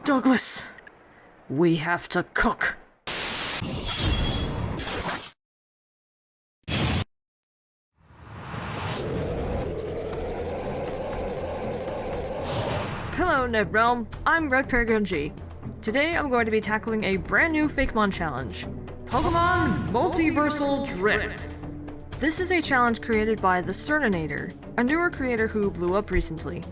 Douglas, we have to cook. Hello NetRealm, I'm RedParagonG. Today I'm going to be tackling a brand new Fakemon challenge, Pokemon Multiversal Drift. This is a challenge created by the Serenity, a newer creator who blew up recently.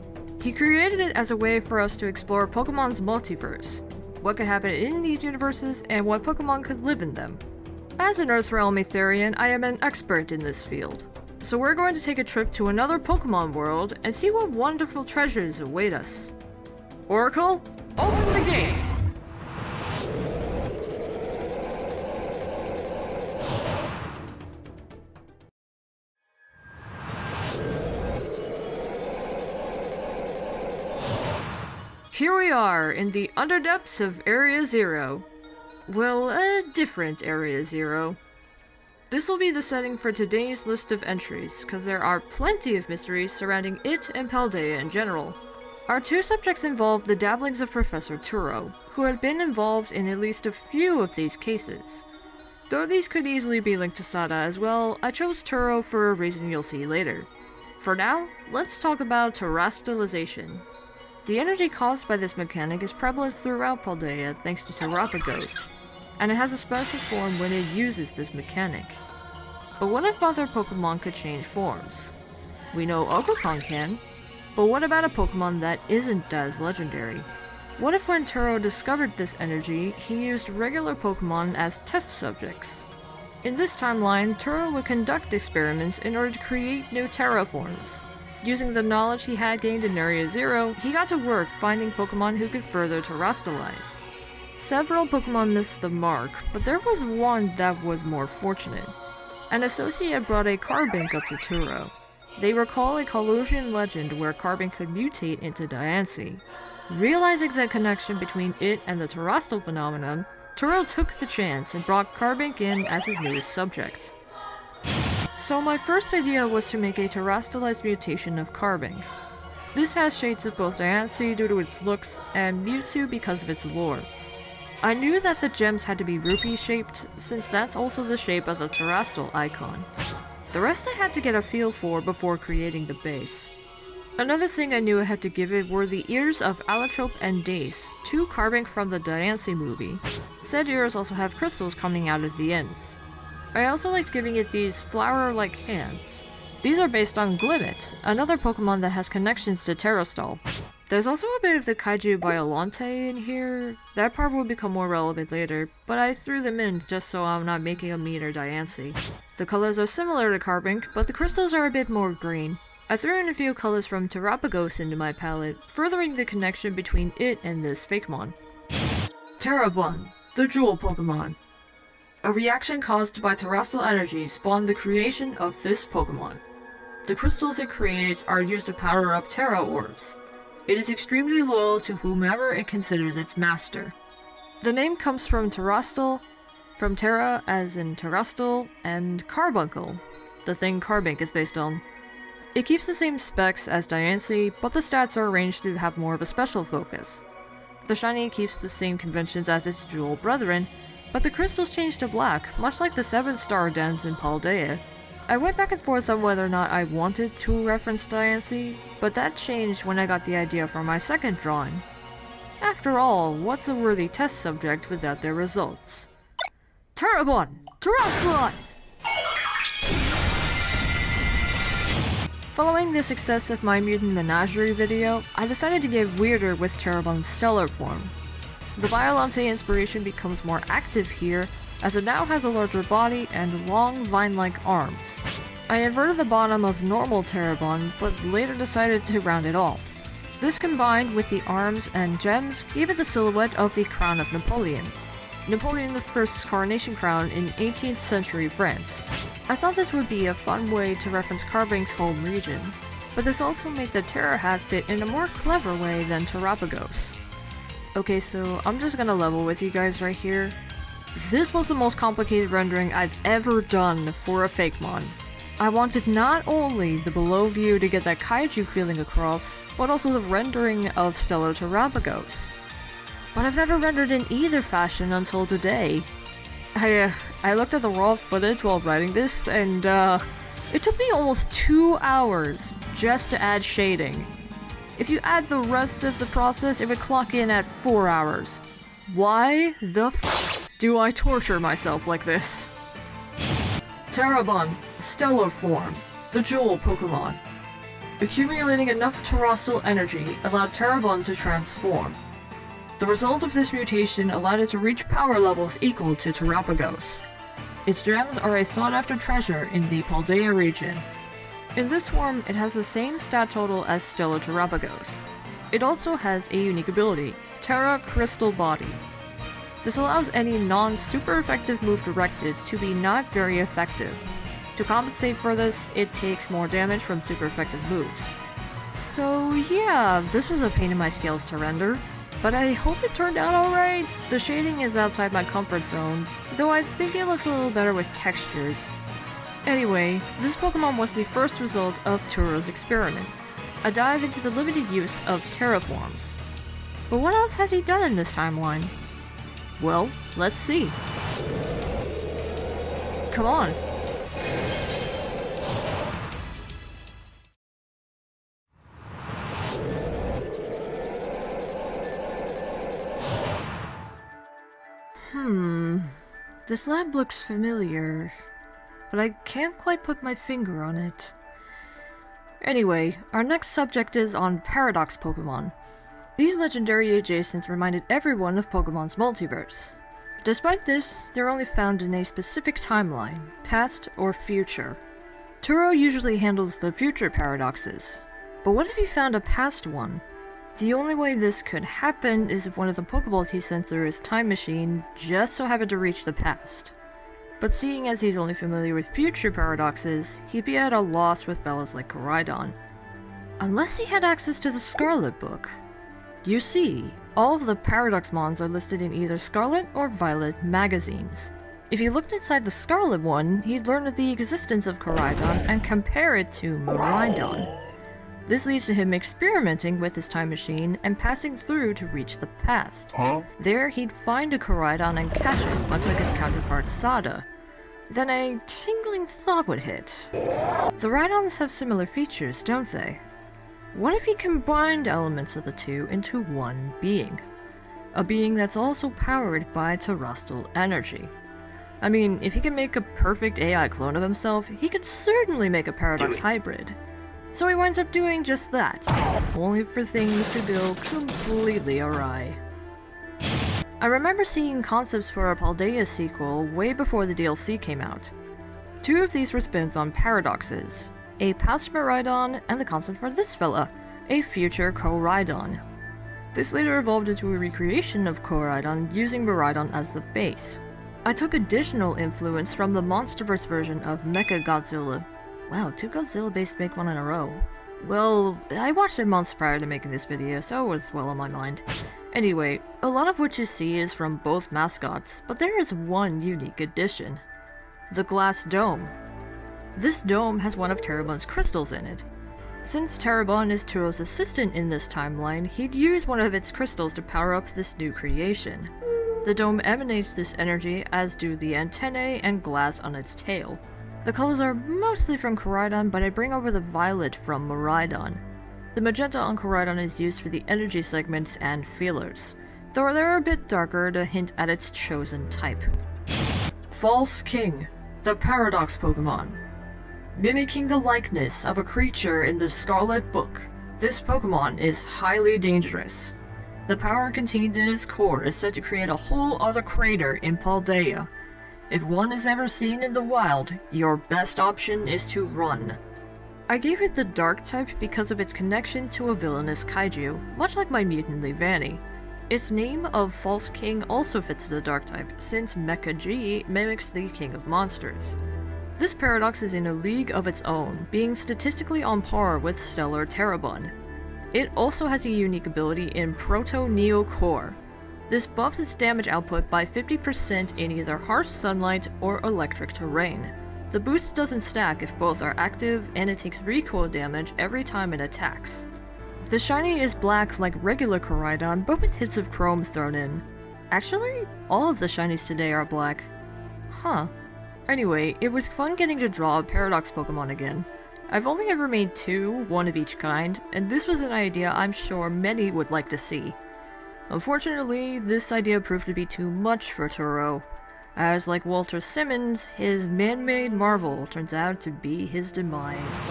He created it as a way for us to explore Pokemon's multiverse, what could happen in these universes, and what Pokemon could live in them. As an Earthrealm Aetherian, I am an expert in this field. So we're going to take a trip to another Pokemon world and see what wonderful treasures await us. Oracle, open the gates! Here we are, in the underdepths of Area Zero. Well, a different Area Zero. This will be the setting for today's list of entries, cause there are plenty of mysteries surrounding it and Paldea in general. Our two subjects involve the dabblings of Professor Turo, who had been involved in at least a few of these cases. Though these could easily be linked to Sada as well, I chose Turo for a reason you'll see later. For now, let's talk about terastallization. The energy caused by this mechanic is prevalent throughout Paldea thanks to Terapagos, and it has a special form when it uses this mechanic. But what if other Pokemon could change forms? We know Okokon can, but what about a Pokemon that isn't as legendary? What if when Turo discovered this energy, he used regular Pokemon as test subjects? In this timeline, Turo would conduct experiments in order to create new terraforms. Using the knowledge he had gained in Area Zero, he got to work finding Pokemon who could further terastallize. Several Pokemon missed the mark, but there was one that was more fortunate. An associate brought a Carbink up to Turo. They recall a Collusion legend where Carbink could mutate into Diancie. Realizing the connection between it and the Terastal phenomenon, Turo took the chance and brought Carbink in as his newest subject. So my first idea was to make a terastallized mutation of Carbink. This has shades of both Diancie due to its looks, and Mewtwo because of its lore. I knew that the gems had to be rupee-shaped, since that's also the shape of the Terastal icon. The rest I had to get a feel for before creating the base. Another thing I knew I had to give it were the ears of Allotrope and Dace, two Carbink from the Diancie movie. Said ears also have crystals coming out of the ends. I also liked giving it these flower-like hands. These are based on Glimmet, another Pokemon that has connections to Terastal. There's also a bit of the Kaiju Biolante in here. That part will become more relevant later, but I threw them in just so I'm not making a meaner Diancie. The colors are similar to Carbink, but the crystals are a bit more green. I threw in a few colors from Terapagos into my palette, furthering the connection between it and this Fakemon. Terabun, the Jewel Pokemon. A reaction caused by terrestrial energy spawned the creation of this Pokemon. The crystals it creates are used to power up Terra Orbs. It is extremely loyal to whomever it considers its master. The name comes from Terastal, from Terra as in Terastal, and Carbuncle, the thing Carbink is based on. It keeps the same specs as Diancie, but the stats are arranged to have more of a special focus. The shiny keeps the same conventions as its jewel brethren, but the crystals change to black, much like the 7-star dens in Paldea. I went back and forth on whether or not I wanted to reference Diancie, but that changed when I got the idea for my second drawing. After all, what's a worthy test subject without their results? Terabun! Terastallize! Following the success of my Mutant Menagerie video, I decided to get weirder with Terabun's stellar form. The Biolante inspiration becomes more active here, as it now has a larger body and long vine-like arms. I inverted the bottom of normal Terabun, but later decided to round it off. This combined with the arms and gems gave it the silhouette of the crown of Napoleon. Napoleon I's coronation crown in 18th century France. I thought this would be a fun way to reference Carbink's home region, but this also made the Terra hat fit in a more clever way than Terapagos. Okay, so I'm just gonna level with you guys right here. This was the most complicated rendering I've ever done for a Fakemon. I wanted not only the below view to get that kaiju feeling across, but also the rendering of stellar Terapagos. But I've never rendered in either fashion until today. I looked at the raw footage while writing this, and it took me almost 2 hours just to add shading. If you add the rest of the process, it would clock in at 4 hours. Why the f do I torture myself like this? Terabon, Stellar Form, the Jewel Pokemon. Accumulating enough terrestrial energy allowed Terabon to transform. The result of this mutation allowed it to reach power levels equal to Terapagos. Its gems are a sought-after treasure in the Paldea region. In this form, it has the same stat total as Stellar Terapagos. It also has a unique ability, Terra Crystal Body. This allows any non-super effective move directed to be not very effective. To compensate for this, it takes more damage from super effective moves. So yeah, this was a pain in my scales to render, but I hope it turned out alright. The shading is outside my comfort zone, though I think it looks a little better with textures. Anyway, this Pokemon was the first result of Turo's experiments, a dive into the limited use of terraforms. But what else has he done in this timeline? Well, let's see. Come on. This lab looks familiar, but I can't quite put my finger on it. Anyway, our next subject is on Paradox Pokemon. These legendary adjacents reminded everyone of Pokemon's multiverse. Despite this, they're only found in a specific timeline, past or future. Turo usually handles the future paradoxes, but what if he found a past one? The only way this could happen is if one of the Pokeballs he sent through his time machine just so happened to reach the past. But seeing as he's only familiar with future paradoxes, he'd be at a loss with fellas like Koraidon. Unless he had access to the Scarlet book. You see, all of the Paradox Mons are listed in either Scarlet or Violet magazines. If you looked inside the Scarlet one, he'd learn of the existence of Koraidon and compare it to Miraidon. This leads to him experimenting with his time machine and passing through to reach the past. There, he'd find a Koraidon and catch it, much like his counterpart Sada. Then a tingling thought would hit. The Rhydons have similar features, don't they? What if he combined elements of the two into one being? A being that's also powered by terrestrial energy. I mean, if he can make a perfect AI clone of himself, he could certainly make a Paradox hybrid. So he winds up doing just that, only for things to go completely awry. I remember seeing concepts for a Paldea sequel way before the DLC came out. Two of these were spins on paradoxes, a past Miraidon and the concept for this fella, a future Koraidon. This later evolved into a recreation of Koraidon using Miraidon as the base. I took additional influence from the Monsterverse version of Mechagodzilla. Wow, 2 Godzilla-based make one in a row. Well, I watched it months prior to making this video, so it was well on my mind. Anyway, a lot of what you see is from both mascots, but there is one unique addition. The glass dome. This dome has one of Terabon's crystals in it. Since Terabon is Turo's assistant in this timeline, he'd use one of its crystals to power up this new creation. The dome emanates this energy, as do the antennae and glass on its tail. The colors are mostly from Koraidon, but I bring over the violet from Miraidon. The magenta on Koraidon is used for the energy segments and feelers, though they're a bit darker to hint at its chosen type. False King, the Paradox Pokemon. Mimicking the likeness of a creature in the Scarlet book, this Pokemon is highly dangerous. The power contained in its core is said to create a whole other crater in Paldea. If one is ever seen in the wild, your best option is to run. I gave it the dark type because of its connection to a villainous kaiju, much like my mutant Leavanny. Its name of False King also fits the dark type, since Mecha G mimics the King of Monsters. This paradox is in a league of its own, being statistically on par with Stellar Terabon. It also has a unique ability in Proto-Neo Core. This buffs its damage output by 50% in either harsh sunlight or electric terrain. The boost doesn't stack if both are active, and it takes recoil damage every time it attacks. The shiny is black like regular Koraidon, but with hits of chrome thrown in. Actually, all of the shinies today are black. Huh. Anyway, it was fun getting to draw a Paradox Pokemon again. I've only ever made 2, one of each kind, and this was an idea I'm sure many would like to see. Unfortunately, this idea proved to be too much for Turo, as like Walter Simmons, his man-made marvel turns out to be his demise.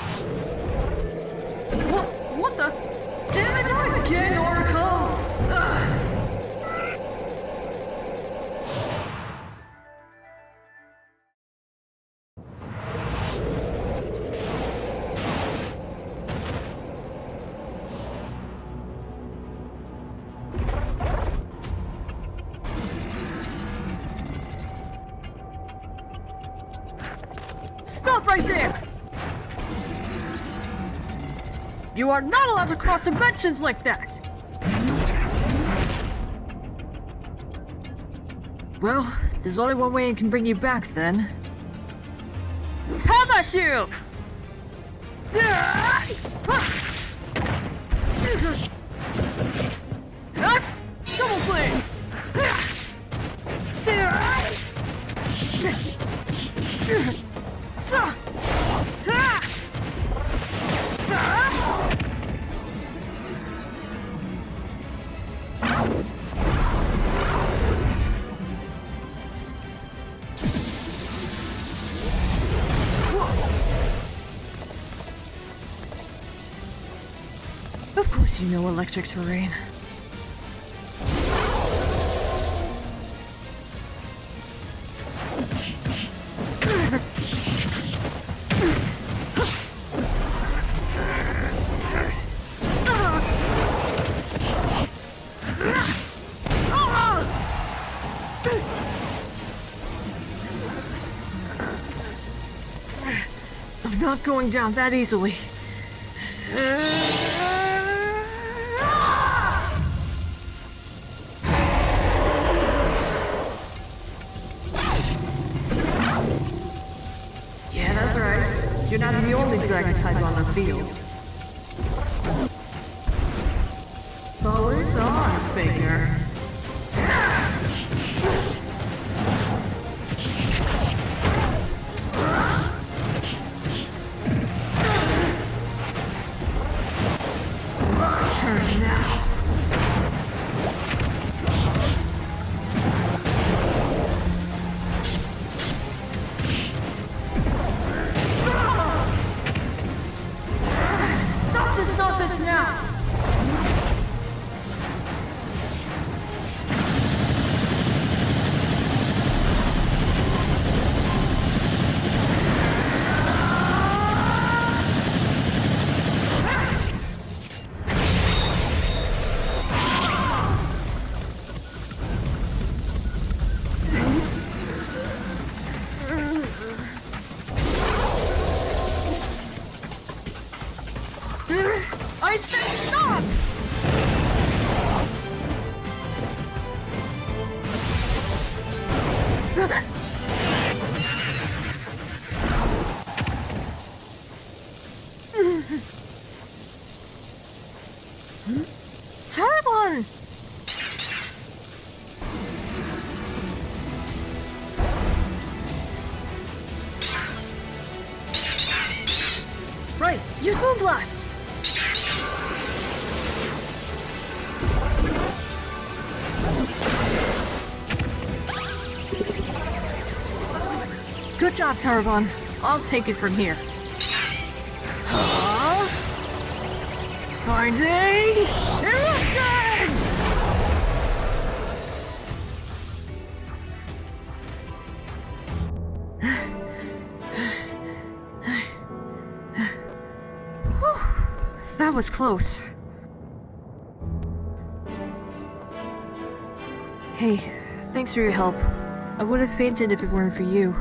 What the? Damn it, not again, Oracle! Ugh. Stop right there! You are not allowed to cross dimensions like that! Well, there's only one way I can bring you back then. How about you? Double flame! Of course you know electric terrain. I'm not going down that easily. Yeah, that's right. You're not the only dragon type on the field. Oh, it's on, Faker. Turn now. Stop this nonsense now! I said stop! Tarabon! Right, use Moonblast! Good job, Tarabon. I'll take it from here. Finding eruption! That was close. Hey, thanks for your help. I would have fainted if it weren't for you.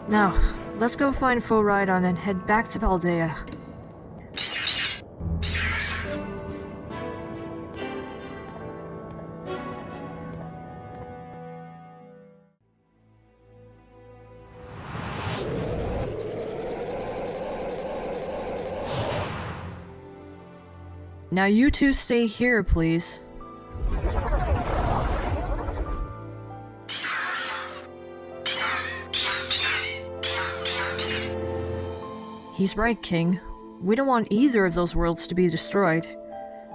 Now, let's go find Rhydon and head back to Paldea. Now you two stay here, please. He's right, King. We don't want either of those worlds to be destroyed.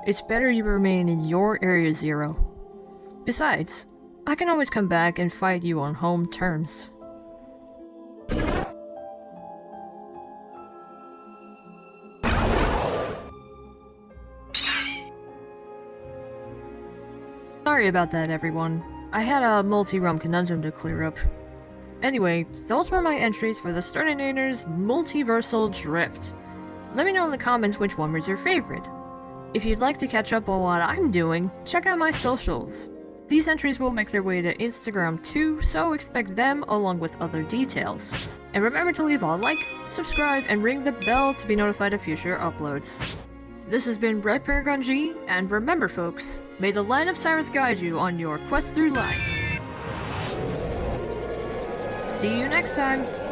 It's better you remain in your Area Zero. Besides, I can always come back and fight you on home terms. Sorry about that, everyone. I had a multi-realm conundrum to clear up. Anyway, those were my entries for the Sterninator's Multiversal Drift. Let me know in the comments which one was your favorite. If you'd like to catch up on what I'm doing, check out my socials. These entries will make their way to Instagram too, so expect them along with other details. And remember to leave a like, subscribe, and ring the bell to be notified of future uploads. This has been RedParagonG, and remember folks, may the light of Cyrus guide you on your quest through life. See you next time!